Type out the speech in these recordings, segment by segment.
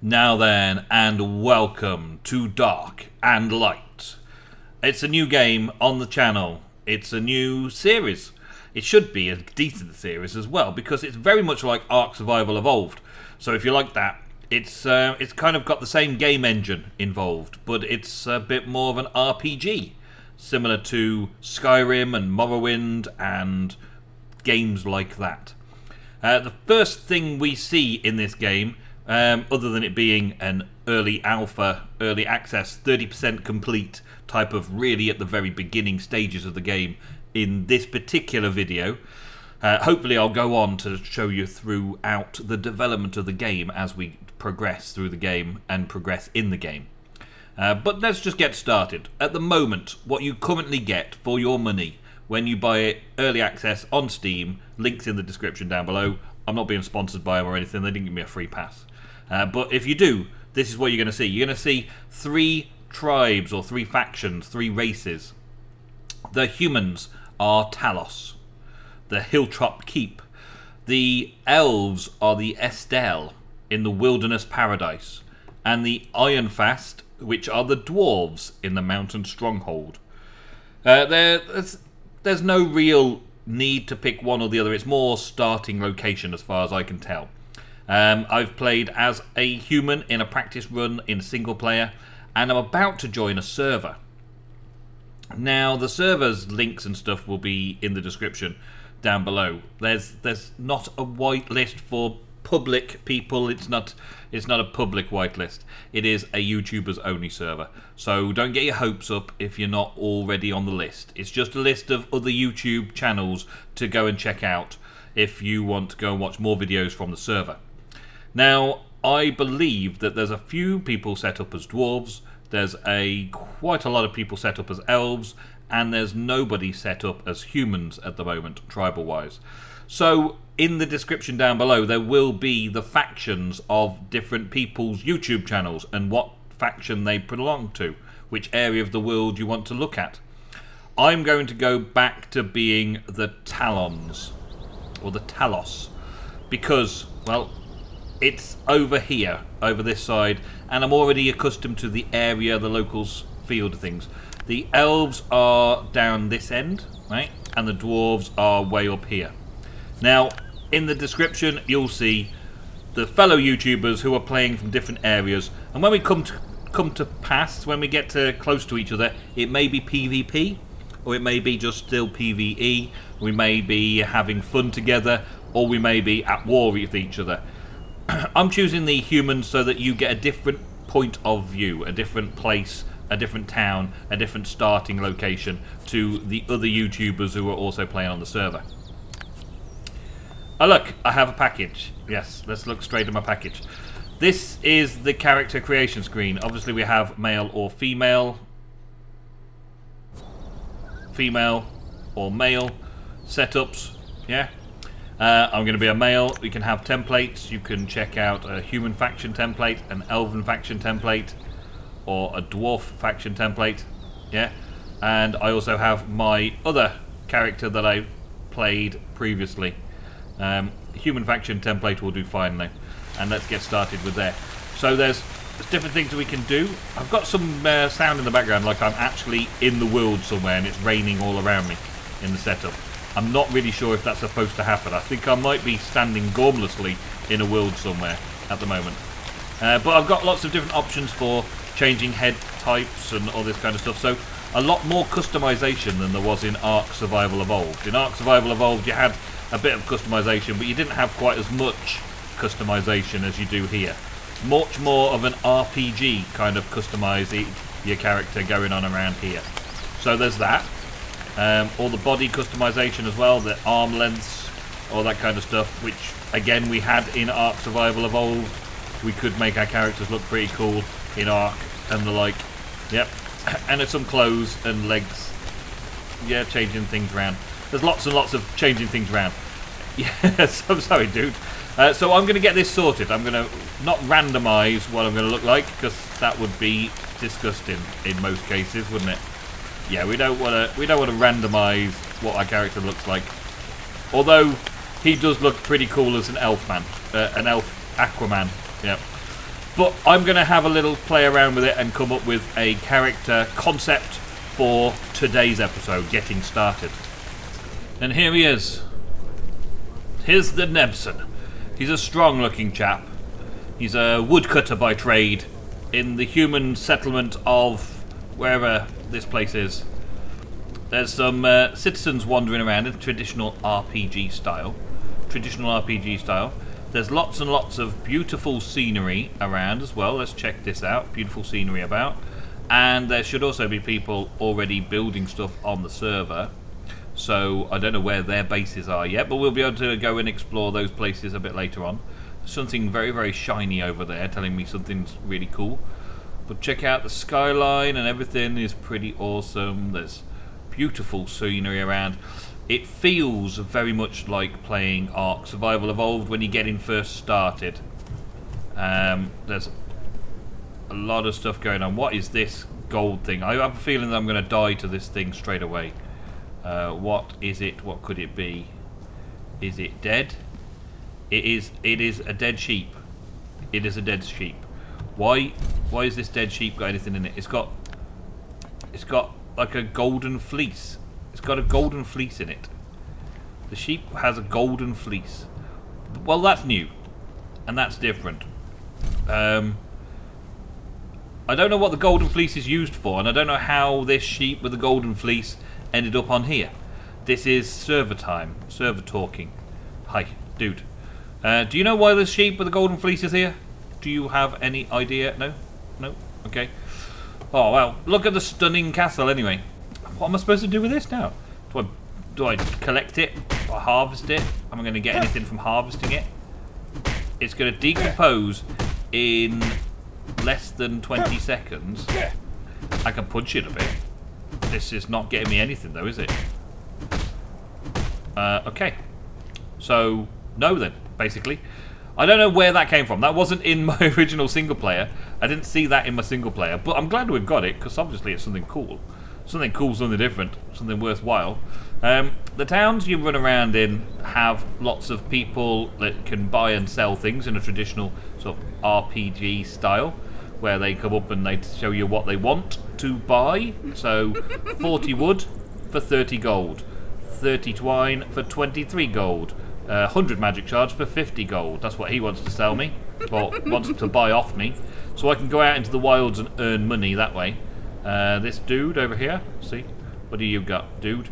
Now then, and welcome to Dark and Light. It's a new game on the channel. It's a new series. It should be a decent series as well, because it's very much like Ark Survival Evolved. So if you like that, it's kind of got the same game engine involved, but it's a bit more of an RPG, similar to Skyrim and Morrowind and games like that. The first thing we see in this game, other than it being an early alpha, early access, 30% complete type of really at the very beginning stages of the game in this particular video, hopefully I'll go on to show you throughout the development of the game as we progress through the game and progress in the game. But let's just get started. At the moment, what you currently get for your money when you buy it early access on Steam, links in the description down below. I'm not being sponsored by them or anything, they didn't give me a free pass. But if you do, this is what you're going to see. You're going to see 3 tribes or 3 factions, 3 races. The humans are Talos, the Hilltop Keep. The elves are the Estel in the Wilderness Paradise. And the Ironfast, which are the dwarves in the Mountain Stronghold. There's no real need to pick one or the other. It's more starting location as far as I can tell. I've played as a human in a practice run in single player, and I'm about to join a server. Now the server's links and stuff will be in the description down below. There's not a whitelist for public people. It's not a public whitelist. It is a YouTubers only server. So don't get your hopes up if you're not already on the list. It's just a list of other YouTube channels to go and check out if you want to go and watch more videos from the server. Now, I believe that there's a few people set up as dwarves, there's quite a lot of people set up as elves, and there's nobody set up as humans at the moment, tribal-wise. So, in the description down below, there will be the factions of different people's YouTube channels and what faction they belong to, which area of the world you want to look at. I'm going to go back to being the Talons, or the Talos, because, well, it's over here, over this side, and I'm already accustomed to the area, the locals feel to things. The elves are down this end, right, and the dwarves are way up here. Now, in the description, you'll see the fellow YouTubers who are playing from different areas, and when we come to pass, when we get to close to each other, it may be PvP, or it may be just still PvE. We may be having fun together, or we may be at war with each other. I'm choosing the humans so that you get a different point of view, a different place, a different town, a different starting location to the other YouTubers who are also playing on the server. Oh look, I have a package. Yes, let's look straight at my package. This is the character creation screen. Obviously we have male or female. Female or male setups, yeah. I'm going to be a male. We can have templates. You can check out a human faction template, an elven faction template, or a dwarf faction template, yeah. And I also have my other character that I played previously. Human faction template will do fine now. And let's get started with there. So there's different things that we can do. I've got some sound in the background like I'm actually in the world somewhere and it's raining all around me in the setup. I'm not really sure if that's supposed to happen. I think I might be standing gormlessly in a world somewhere at the moment. But I've got lots of different options for changing head types and all this kind of stuff. So a lot more customization than there was in Ark Survival Evolved. In Ark Survival Evolved you had a bit of customization, but you didn't have quite as much customization as you do here. Much more of an RPG kind of customize your character going on around here. So there's that. All the body customization as well, the arm lengths, all that kind of stuff, which again we had in Ark Survival Evolved. We could make our characters look pretty cool in Ark and the like. Yep. And there's some clothes and legs. Yeah, changing things around. There's lots and lots of changing things around. Yes, I'm sorry, dude. So I'm going to get this sorted. I'm going to not randomise what I'm going to look like, because that would be disgusting in most cases, wouldn't it? Yeah, we don't want to randomise what our character looks like. Although he does look pretty cool as an elf man, an elf Aquaman. Yep. But I'm going to have a little play around with it and come up with a character concept for today's episode, getting started. And here he is. Here's the Nemsun. He's a strong looking chap. He's a woodcutter by trade in the human settlement of wherever this place is. There's some citizens wandering around in traditional RPG style. There's lots and lots of beautiful scenery around as well. Let's check this out. Beautiful scenery about. And there should also be people already building stuff on the server. So I don't know where their bases are yet, but we'll be able to go and explore those places a bit later on. Something very, very shiny over there telling me something's really cool. But check out the skyline and everything is pretty awesome. There's beautiful scenery around. It feels very much like playing Ark Survival Evolved when you're getting first started. There's a lot of stuff going on. What is this gold thing? I have a feeling that I'm going to die to this thing straight away. What is it? What could it be? Is it dead? It is a dead sheep. It is a dead sheep. Why is this dead sheep got anything in it? It's got like a golden fleece. It's got a golden fleece in it. The sheep has a golden fleece. Well, that's new. And that's different. I don't know what the golden fleece is used for, and I don't know how this sheep with the golden fleece ended up on here. This is server time. Server talking. Hi, dude. Do you know why the sheep with the golden fleece is here? Do you have any idea? No? No? Okay. Oh, well, look at the stunning castle anyway. What am I supposed to do with this now? Do I collect it? Do I harvest it? Am I going to get anything from harvesting it? It's going to decompose in less than 20 seconds. I can punch it a bit. This is not getting me anything though, is it? Okay. So, no then, basically. I don't know where that came from. That wasn't in my original single player. I didn't see that in my single player. But I'm glad we've got it, because obviously it's something cool. Something cool, something different, something worthwhile. The towns you run around in have lots of people that can buy and sell things in a traditional sort of RPG style, where they come up and they show you what they want to buy. So 40 wood for 30 gold, 30 twine for 23 gold, 100 magic shards for 50 gold. That's what he wants to sell me, or wants to buy off me, so I can go out into the wilds and earn money that way. This dude over here, see, what do you got, dude?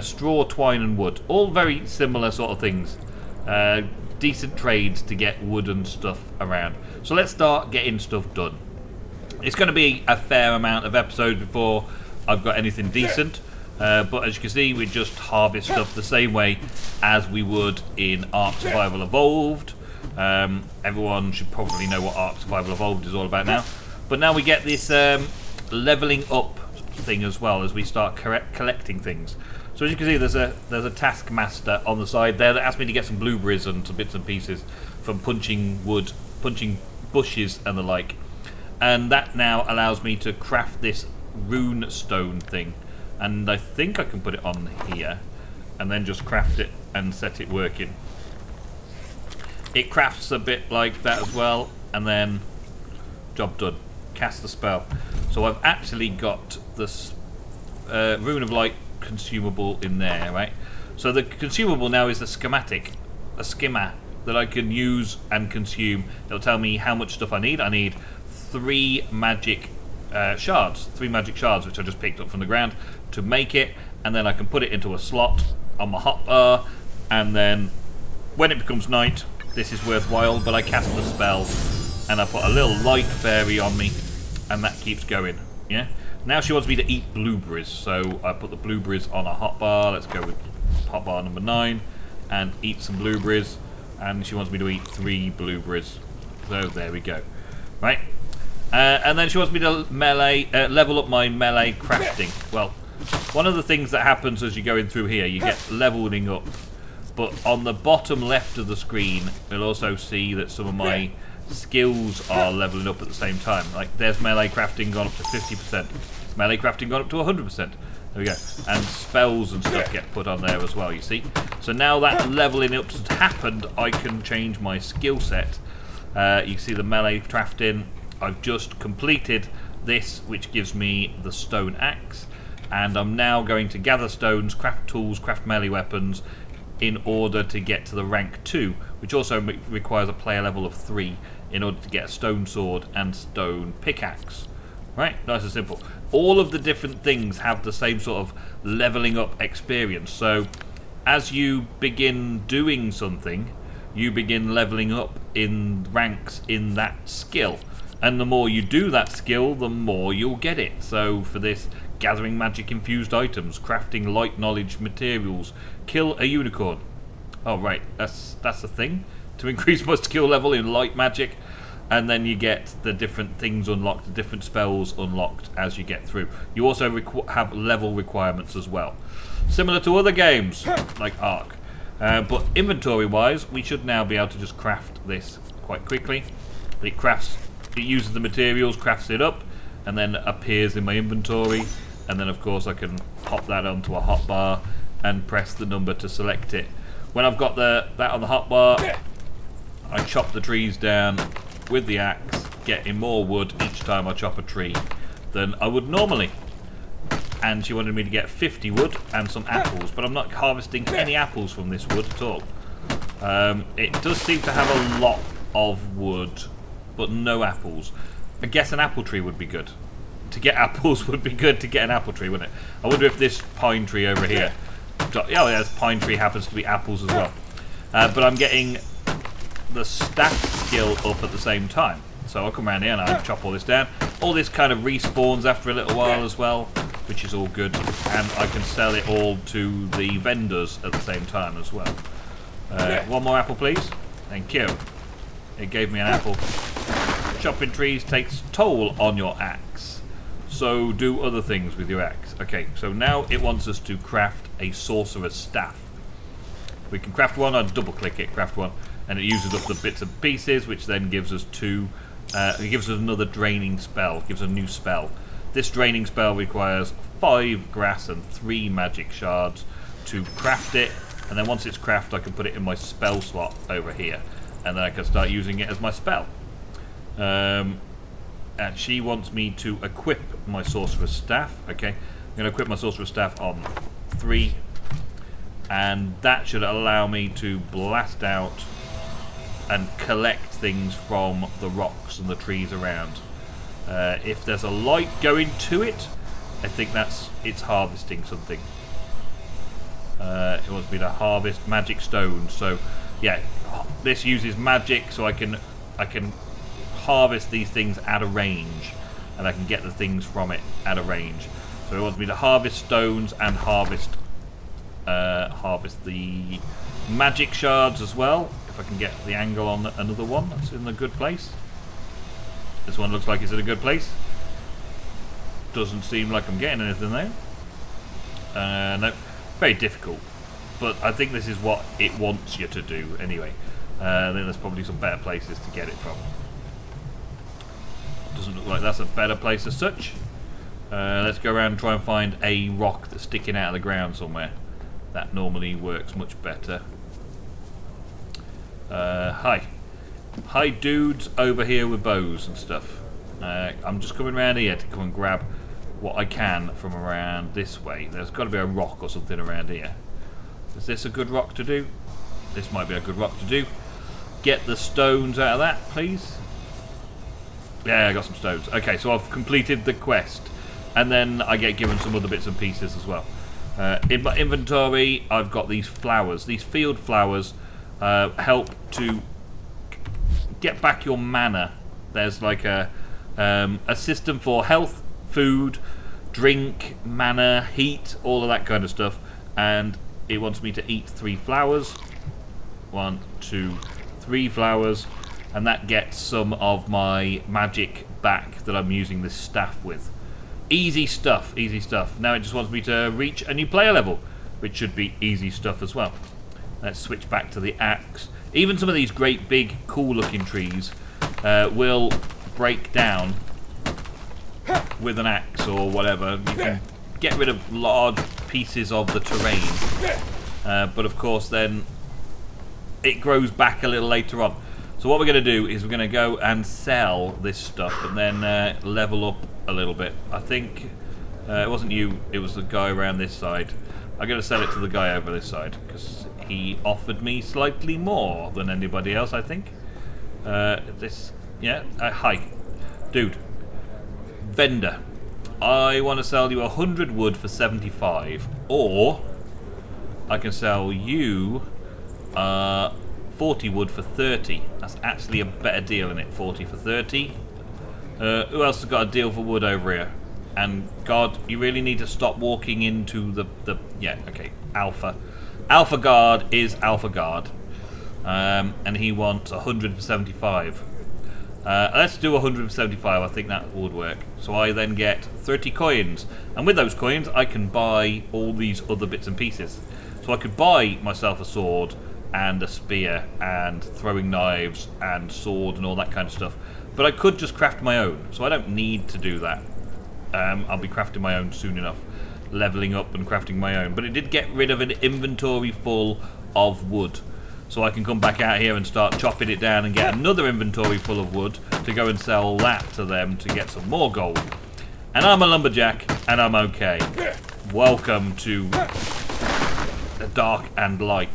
Straw, twine and wood, all very similar sort of things. Decent trades to get wood and stuff around. So let's start getting stuff done. It's going to be a fair amount of episodes before I've got anything decent, but as you can see, we just harvest stuff the same way as we would in Ark Survival Evolved. Everyone should probably know what Ark Survival Evolved is all about now, but now we get this leveling up thing as well as we start collecting things. So as you can see, there's a taskmaster on the side there that asked me to get some blueberries and some bits and pieces from punching wood, punching bushes and the like. And that now allows me to craft this rune stone thing. And I think I can put it on here and then just craft it and set it working. It crafts a bit like that as well, and then job done. Cast the spell. So I've actually got this rune of light consumable in there, right? So the consumable now is a schematic, a schema that I can use and consume. It'll tell me how much stuff I need. I need 3 magic shards, 3 magic shards, which I just picked up from the ground to make it, and then I can put it into a slot on my hotbar, and then when it becomes night, this is worthwhile, but I cast the spell and I put a little light fairy on me, and that keeps going. Yeah. Now she wants me to eat blueberries, so I put the blueberries on a hotbar. Let's go with hotbar number 9 and eat some blueberries. And she wants me to eat 3 blueberries. So there we go. Right. And then she wants me to level up my melee crafting. Well, one of the things that happens as you're going through here, you get leveling up. But on the bottom left of the screen, you'll also see that some of my skills are leveling up at the same time. Like there's melee crafting gone up to 50%, melee crafting gone up to 100%. There we go. And spells and stuff get put on there as well, you see. So now that leveling up's happened, I can change my skill set You see the melee crafting. I've just completed this, which gives me the stone axe, and I'm now going to gather stones, craft tools, craft melee weapons in order to get to the rank 2, which also requires a player level of 3 in order to get a stone sword and stone pickaxe. Right, nice and simple. All of the different things have the same sort of leveling up experience, so as you begin doing something, you begin leveling up in ranks in that skill. And the more you do that skill, the more you'll get it. So for this, gathering magic infused items, crafting light knowledge materials, kill a unicorn. Oh right, that's a thing. To increase my skill level in light magic. And then you get the different things unlocked, the different spells unlocked as you get through. You also have level requirements as well. Similar to other games, like Ark. But inventory-wise, we should now be able to just craft this quite quickly. It uses the materials, crafts it up, and then appears in my inventory. And then, of course, I can hop that onto a hotbar and press the number to select it. When I've got that on the hotbar, I chop the trees down with the axe, getting more wood each time I chop a tree than I would normally. And she wanted me to get 50 wood and some apples, but I'm not harvesting any apples from this wood at all. It does seem to have a lot of wood, but no apples. I guess an apple tree would be good. To get apples would be good to get an apple tree, wouldn't it? I wonder if this pine tree over here... Oh yeah, this pine tree happens to be apples as well. But I'm getting the staff skill up at the same time. So I'll come around here and I'll chop all this down. All this kind of respawns after a little while as well, which is all good. And I can sell it all to the vendors at the same time as well. One more apple, please. Thank you. It gave me an apple. Chopping trees takes toll on your axe. So do other things with your axe. Okay, so now it wants us to craft a sorcerer's staff. We can craft one, I'll double click it, craft one, and it uses up the bits and pieces, which then gives us it gives us another draining spell, gives a new spell. This draining spell requires 5 grass and 3 magic shards to craft it, and then once it's crafted I can put it in my spell slot over here, and then I can start using it as my spell. And she wants me to equip my sorcerer's staff. Okay, I'm going to equip my sorcerer's staff on 3, and that should allow me to blast out and collect things from the rocks and the trees around. If there's a light going to it, I think it's harvesting something. It wants me to harvest magic stones. So yeah, this uses magic, so I can harvest these things at a range, and I can get the things from it at a range. So it wants me to harvest stones and harvest the magic shards as well. If I can get the angle on another one that's in a good place. This one looks like it's in a good place. Doesn't seem like I'm getting anything there. No, very difficult. But I think this is what it wants you to do anyway. I think there's probably some better places to get it from. Doesn't look like that's a better place as such. Let's go around and try and find a rock that's sticking out of the ground somewhere. That normally works much better. Hi dudes over here with bows and stuff. I'm just coming around here to come and grab what I can from around this way. There's got to be a rock or something around here. Is this a good rock to do? This might be a good rock to do. Get the stones out of that, please. Yeah, I got some stones. Okay, so I've completed the quest, and then I get given some other bits and pieces as well. In my inventory, I've got these flowers. These field flowers help to get back your mana. There's like a system for health, food, drink, mana, heat, all of that kind of stuff, and it wants me to eat 3 flowers. 1, 2, 3 flowers. And that gets some of my magic back that I'm using this staff with. Easy stuff, easy stuff. Now it just wants me to reach a new player level, which should be easy stuff as well. Let's switch back to the axe. Even some of these great big cool looking trees will break down with an axe or whatever. You can get rid of large pieces of the terrain. But of course then it grows back a little later on. So what we're going to do is we're going to go and sell this stuff and then level up a little bit. I think it wasn't you, it was the guy around this side. I'm going to sell it to the guy over this side because he offered me slightly more than anybody else, I think. Hi. Dude. Vendor. I want to sell you 100 wood for 75. Or I can sell you 40 wood for 30. That's actually a better deal, isn't it? 40 for 30. Who else has got a deal for wood over here? And God, you really need to stop walking into the yeah, okay, Alpha. Alpha Guard is Alpha Guard. And he wants 100 for 75. Let's do 100 for 75, I think that would work. So I then get 30 coins. And with those coins, I can buy all these other bits and pieces. So I could buy myself a sword and a spear and throwing knives and sword and all that kind of stuff. But I could just craft my own, so I don't need to do that. I'll be crafting my own soon enough, leveling up and crafting my own. But it did get rid of an inventory full of wood. So I can come back out here and start chopping it down and get another inventory full of wood to go and sell that to them to get some more gold. And I'm a lumberjack and I'm okay. Welcome to the Dark and Light.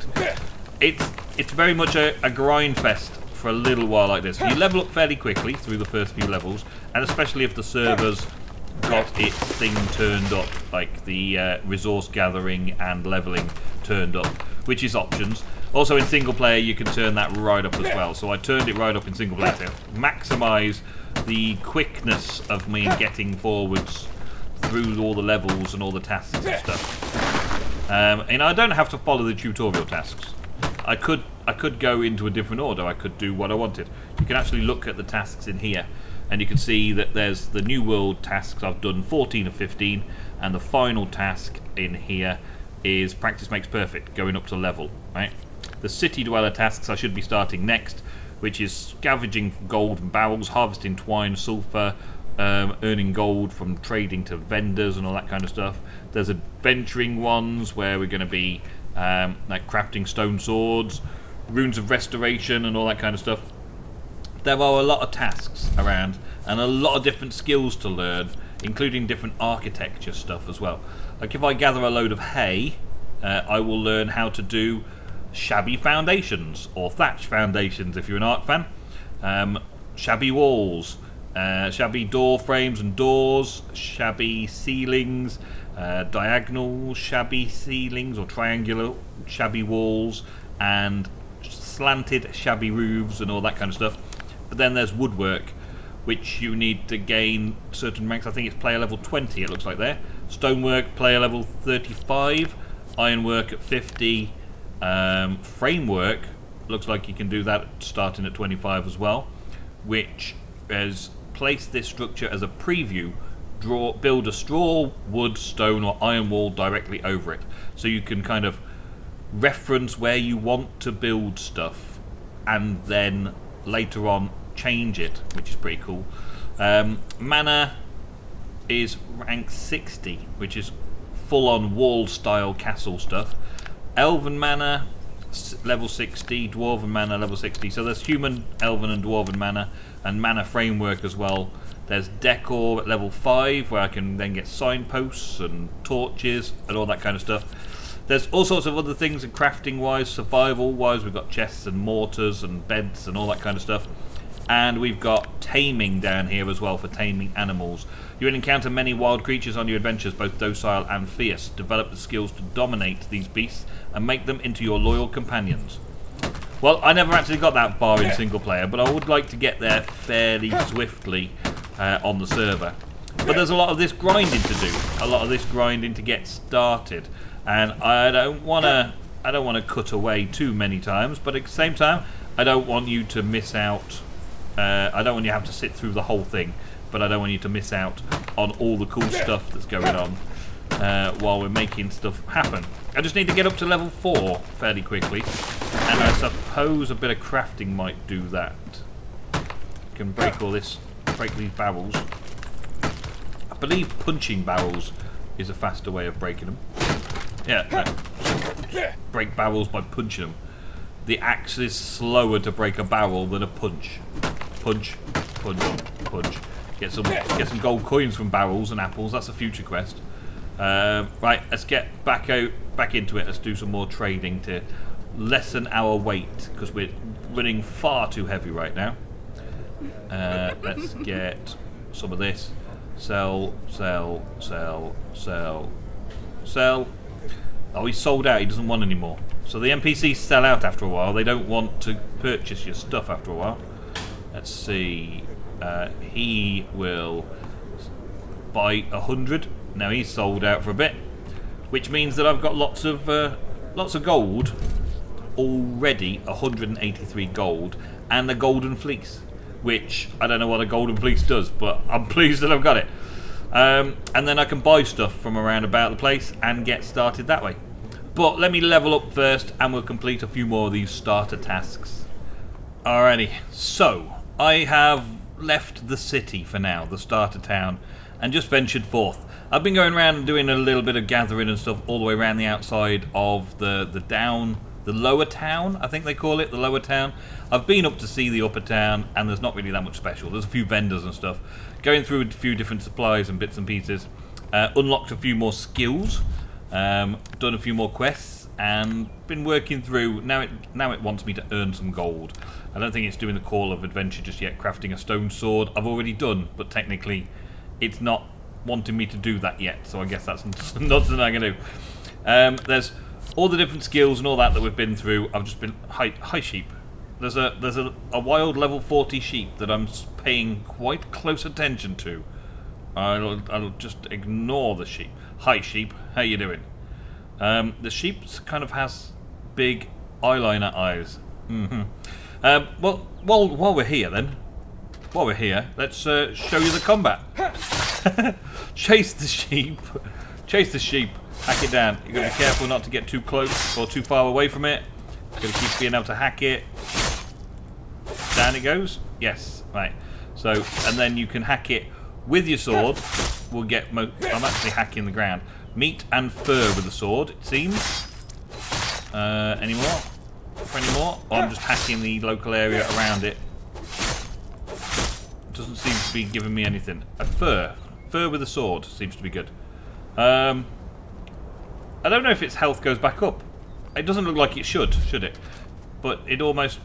It's very much a grind fest for a little while like this. You level up fairly quickly through the first few levels, and especially if the server's got its thing turned up, like the resource gathering and leveling turned up, which is options. Also in single player you can turn that right up as well, so I turned it right up in single player to maximise the quickness of me getting forwards through all the levels and all the tasks and stuff. And I don't have to follow the tutorial tasks. I could go into a different order. I could do what I wanted. You can actually look at the tasks in here, and you can see that there's the New World tasks. I've done 14 of 15, and the final task in here is Practice Makes Perfect, going up to level. Right. The City Dweller tasks I should be starting next, which is scavenging gold from barrels, harvesting twine, sulfur, earning gold from trading to vendors and all that kind of stuff. There's adventuring ones where we're going to be like crafting stone swords, runes of restoration and all that kind of stuff. There are a lot of tasks around and a lot of different skills to learn, including different architecture stuff as well. Like if I gather a load of hay, I will learn how to do shabby foundations or thatch foundations if you're an art fan, shabby walls, shabby door frames and doors, shabby ceilings, diagonal shabby ceilings or triangular shabby walls, and slanted shabby roofs and all that kind of stuff. But then there's woodwork, which you need to gain certain ranks. I think it's player level 20 it looks like there. Stonework player level 35, ironwork at 50, framework looks like you can do that starting at 25 as well, which is place this structure as a preview. Build a straw, wood, stone or iron wall directly over it, so you can kind of reference where you want to build stuff and then later on change it, which is pretty cool. Mana is rank 60, which is full on wall style castle stuff. Elven mana level 60, dwarven mana level 60, so there's human, elven and dwarven mana, and mana framework as well. There's decor at level 5 where I can then get signposts and torches and all that kind of stuff. There's all sorts of other things crafting wise, survival wise. We've got chests and mortars and beds and all that kind of stuff. And we've got taming down here as well for taming animals. You will encounter many wild creatures on your adventures, both docile and fierce. Develop the skills to dominate these beasts and make them into your loyal companions. Well, I never actually got that far in single player, but I would like to get there fairly swiftly on the server. But there's a lot of this grinding to do, a lot of this grinding to get started, and I don't want to cut away too many times, but at the same time I don't want you to miss out. I don't want you to have to sit through the whole thing, but I don't want you to miss out on all the cool stuff that's going on while we're making stuff happen. I just need to get up to level 4 fairly quickly, and I suppose a bit of crafting might do that. Can break all this, break these barrels. I believe punching barrels is a faster way of breaking them. Yeah, no. Break barrels by punching them. the axe is slower to break a barrel than a punch. Punch, punch, punch. Get some gold coins from barrels and apples. That's a future quest. Right, let's get back into it. Let's do some more trading to lessen our weight because we're running far too heavy right now. Let's get some of this. Sell, sell, sell, sell, sell. Oh, he's sold out. He doesn't want any more. So the NPCs sell out after a while. They don't want to purchase your stuff after a while. Let's see. He will buy 100. Now he's sold out for a bit, which means that I've got lots of gold already. 183 gold and a golden fleece, which I don't know what a golden fleece does, but I'm pleased that I've got it. And then I can buy stuff from around about the place and get started that way. But let me level up first and we'll complete a few more of these starter tasks. Alrighty, so I have left the city for now, the starter town, and just ventured forth. I've been going around and doing a little bit of gathering and stuff all the way around the outside of the lower town, I think they call it, the lower town. I've been up to see the upper town, and there's not really that much special. There's a few vendors and stuff. Going through a few different supplies and bits and pieces. Unlocked a few more skills. Done a few more quests, and been working through. Now it wants me to earn some gold. I don't think it's doing the call of adventure just yet. Crafting a stone sword I've already done, but technically it's not wanting me to do that yet. So I guess that's not something I can do. There's all the different skills and all that we've been through. I've just been hi sheep. There's a wild level 40 sheep that I'm paying quite close attention to. I'll just ignore the sheep. Hi sheep, how you doing? The sheep kind of has big eyeliner eyes. Well, while we're here then, let's show you the combat. Chase the sheep, hack it down. You've got to be careful not to get too close or too far away from it. You've got to keep being able to hack it. Down it goes. Yes, right. So, and then you can hack it with your sword. We'll get. I'm actually hacking the ground. Meat and fur with the sword. It seems. Any more? For any more? Or I'm just hacking the local area around it. Doesn't seem to be giving me anything. A fur with a sword seems to be good. I don't know if its health goes back up. It doesn't look like it should it? But it almost.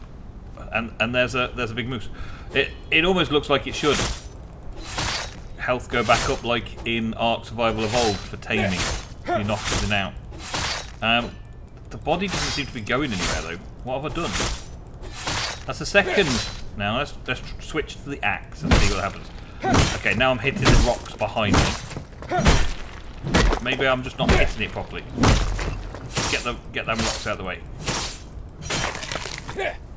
And there's a big moose. It almost looks like it should. Health go back up like in Ark Survival Evolved for taming. You knock something out. The body doesn't seem to be going anywhere though. What have I done? That's the second. Now let's switch to the axe and see what happens. Okay, now I'm hitting the rocks behind me. Maybe I'm just not hitting it properly. Get them rocks out of the way.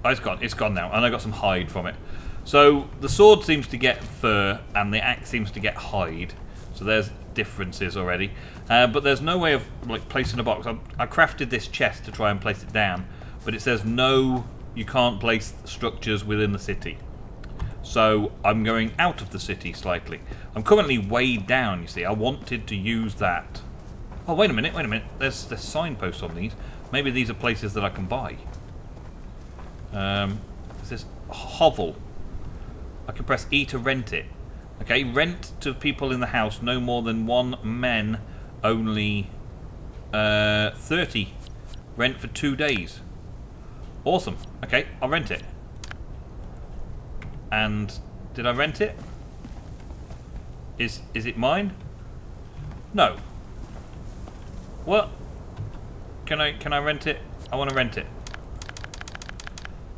Oh, it's gone now, and I got some hide from it. So the sword seems to get fur, and the axe seems to get hide. So there's differences already. But there's no way of like placing a box. I crafted this chest to try and place it down, but it says no, you can't place structures within the city. So I'm going out of the city slightly. I'm currently way down. You see, I wanted to use that. Oh, wait a minute. There's signposts on these. Maybe these are places that I can buy. Is this hovel? I can press E to rent it. Okay, rent to people in the house, no more than 1 men, only 30. Rent for 2 days. Awesome. Okay, I'll rent it. And did I rent it? Is it mine? No. What? Can I rent it? I want to rent it.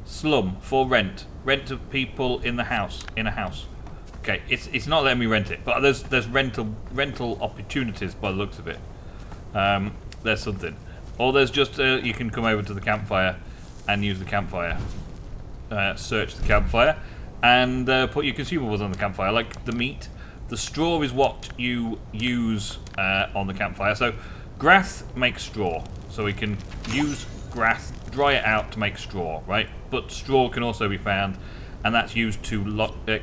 Slum for rent. Rent to people in the house. In a house. Okay, it's not letting me rent it, but there's rental opportunities by the looks of it. There's something, or there's just you can come over to the campfire and use the campfire. Search the campfire and put your consumables on the campfire, like the meat. The straw is what you use on the campfire. So grass makes straw, so we can use grass, dry it out to make straw, right? But straw can also be found, and that's used to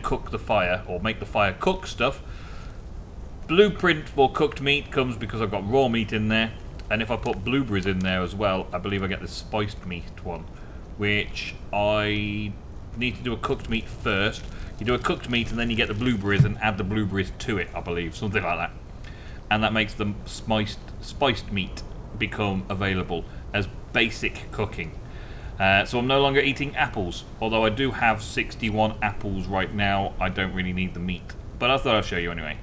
cook the fire, or make the fire cook stuff. Blueprint for cooked meat comes because I've got raw meat in there, and if I put blueberries in there as well, I believe I get this spiced meat one. which I need to do a cooked meat first. You do a cooked meat and then you get the blueberries and add the blueberries to it, I believe, something like that. And that makes the spiced meat become available as basic cooking. So I'm no longer eating apples, although I do have 61 apples right now. I don't really need the meat, but I thought I'd show you anyway.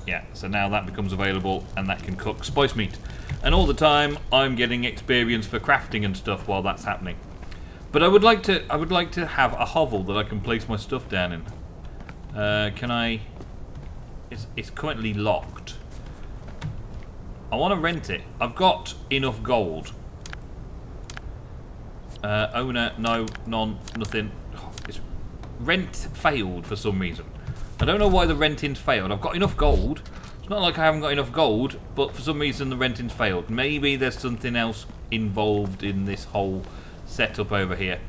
Yeah, so now that becomes available and that can cook spice meat. And all the time I'm getting experience for crafting and stuff while that's happening. But I would like to have a hovel that I can place my stuff down in. Can I? It's currently locked. I want to rent it. I've got enough gold. Owner, no, none, nothing. It's rent failed for some reason. I don't know why the renting's failed. I've got enough gold. It's not like I haven't got enough gold, but for some reason the renting's failed. Maybe there's something else involved in this whole setup over here.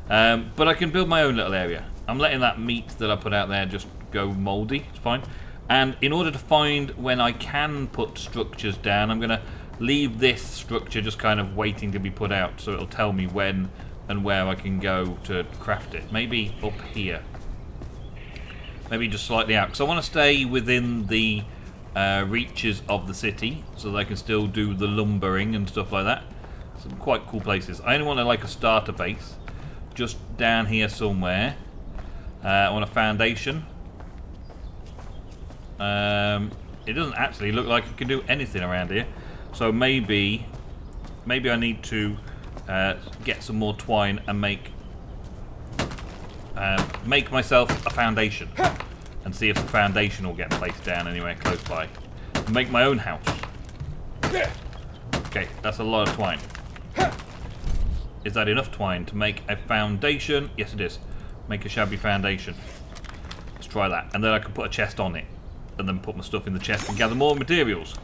But I can build my own little area. I'm letting that meat that I put out there just go mouldy. It's fine. And in order to find when I can put structures down, I'm going to leave this structure just kind of waiting to be put out, so it'll tell me when and where I can go to craft it. Maybe up here. Maybe just slightly out, because I want to stay within the reaches of the city, so that I can still do the lumbering and stuff like that. Some quite cool places. I only want like a starter base, just down here somewhere. I want a foundation. It doesn't actually look like it can do anything around here, so maybe I need to get some more twine and make myself a foundation and see if the foundation will get placed down anywhere close by. Make my own house. Okay, that's a lot of twine. Is that enough twine to make a foundation? Yes, it is. Make a shabby foundation. Let's try that, and then I can put a chest on it, and then put my stuff in the chest and gather more materials.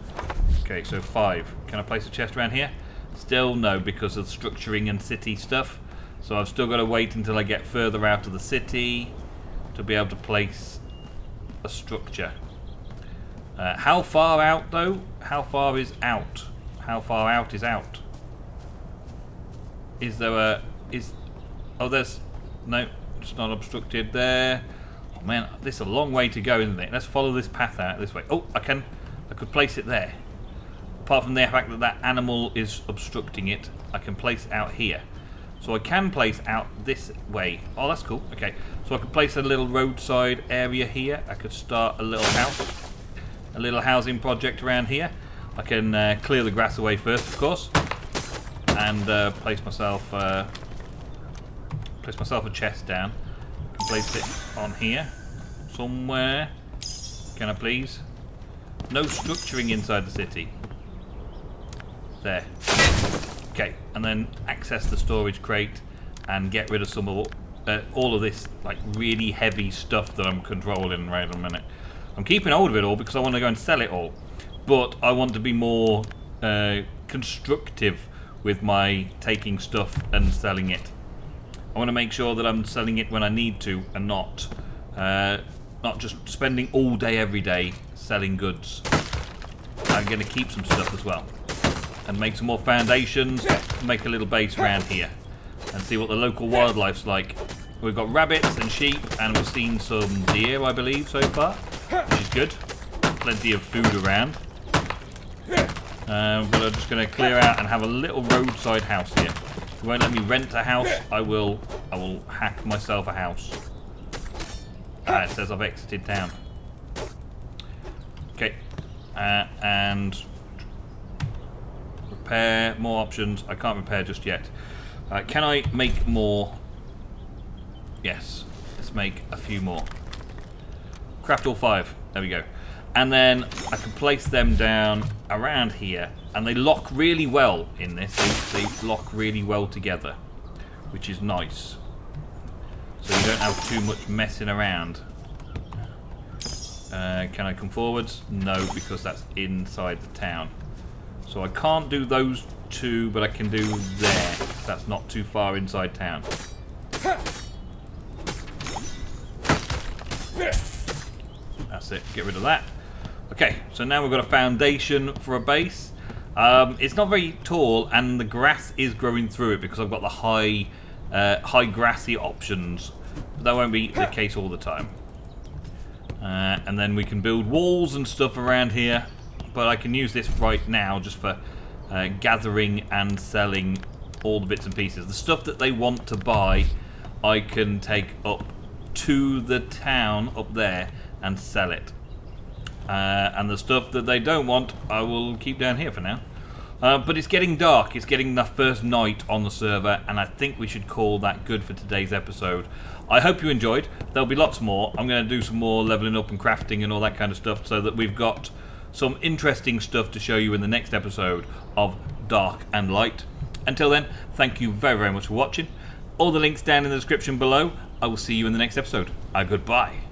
Okay, so 5. Can I place a chest around here? Still no, because of structuring and city stuff. So I've still got to wait until I get further out of the city to be able to place a structure. How far out though? How far is out? How far out is out? Is there a... Oh, there's... No, it's not obstructed there. Oh man, this is a long way to go, isn't it? Let's follow this path out this way. Oh, I could place it there. Apart from the fact that that animal is obstructing it, I can place it out here. So I can place out this way. Oh, that's cool. Okay, so I could place a little roadside area here. I could start a little house, a little housing project around here. I can clear the grass away first, of course, and place myself a chest down. I can place it on here somewhere. Can I please? No structuring inside the city. There. Okay, and then access the storage crate and get rid of some of all of this like really heavy stuff that I'm controlling right in a minute. I'm keeping hold of it all because I want to go and sell it all, but I want to be more constructive with my taking stuff and selling it. I want to make sure that I'm selling it when I need to and not just spending all day every day selling goods. I'm going to keep some stuff as well. And make some more foundations, make a little base around here, and see what the local wildlife's like. We've got rabbits and sheep, and we've seen some deer, I believe, so far, which is good. Plenty of food around. But I'm just going to clear out and have a little roadside house here. If you won't let me rent a house, I will hack myself a house. It says I've exited town. Okay, and repair, more options. I can't repair just yet. Can I make more? Yes, let's make a few more. Craft all 5. There we go. And then I can place them down around here, and they lock really well in this. They lock really well together, which is nice. So you don't have too much messing around. Can I come forwards? No, because that's inside the town. So I can't do those 2, but I can do there. That's not too far inside town. That's it. Get rid of that. Okay, so now we've got a foundation for a base. It's not very tall, and the grass is growing through it because I've got the high grassy options. But that won't be the case all the time. And then we can build walls and stuff around here. But I can use this right now just for gathering and selling all the bits and pieces. The stuff that they want to buy, I can take up to the town up there and sell it. And the stuff that they don't want, I will keep down here for now. But it's getting dark. It's getting the first night on the server, and I think we should call that good for today's episode. I hope you enjoyed. There'll be lots more. I'm going to do some more leveling up and crafting and all that kind of stuff so that we've got some interesting stuff to show you in the next episode of Dark and Light. Until then, thank you very, very much for watching. All the links down in the description below. I will see you in the next episode. Goodbye.